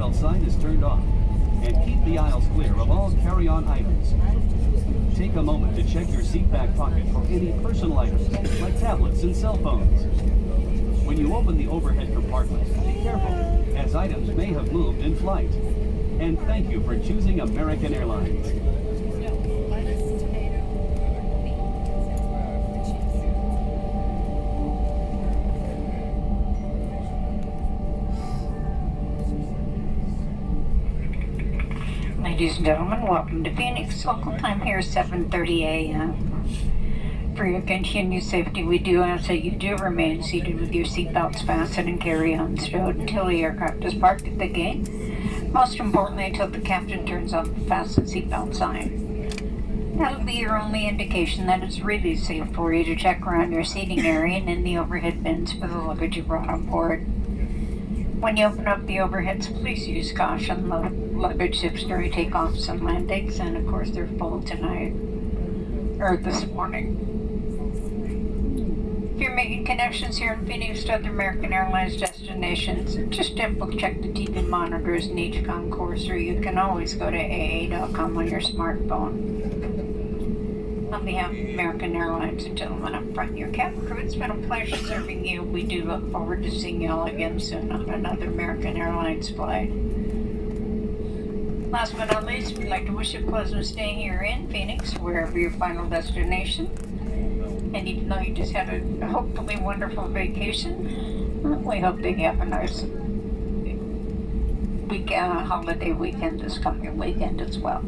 seatbelt sign is turned off. And keep the aisles clear of all carry-on items. Take a moment to check your seat back pocket for any personal items, like tablets and cell phones. When you open the overhead compartment, be careful, as items may have moved in flight. And thank you for choosing American Airlines. Ladies and gentlemen, welcome to Phoenix. Local time here is 7:30 a.m. For your continued safety, we do ask that you do remain seated with your seatbelts fastened and carry-on stowed until the aircraft is parked at the gate. Most importantly, until the captain turns on the fasten seatbelt sign. That'll be your only indication that it's really safe for you to check around your seating area and in the overhead bins for the luggage you brought on board. When you open up the overheads, please use caution. Luggage ships during takeoffs and landings, and of course they're full tonight, or this morning. If you're making connections here in Phoenix to other American Airlines destinations, just double check the TV monitors in each concourse, or you can always go to aa.com on your smartphone. On behalf of American Airlines and gentlemen up front, your cabin crew, it's been a pleasure serving you. We do look forward to seeing you all again soon on another American Airlines flight. Last but not least, we'd like to wish you a pleasant stay here in Phoenix, wherever your final destination. And even though you just had a hopefully wonderful vacation, we hope that you have a nice holiday weekend this coming weekend as well.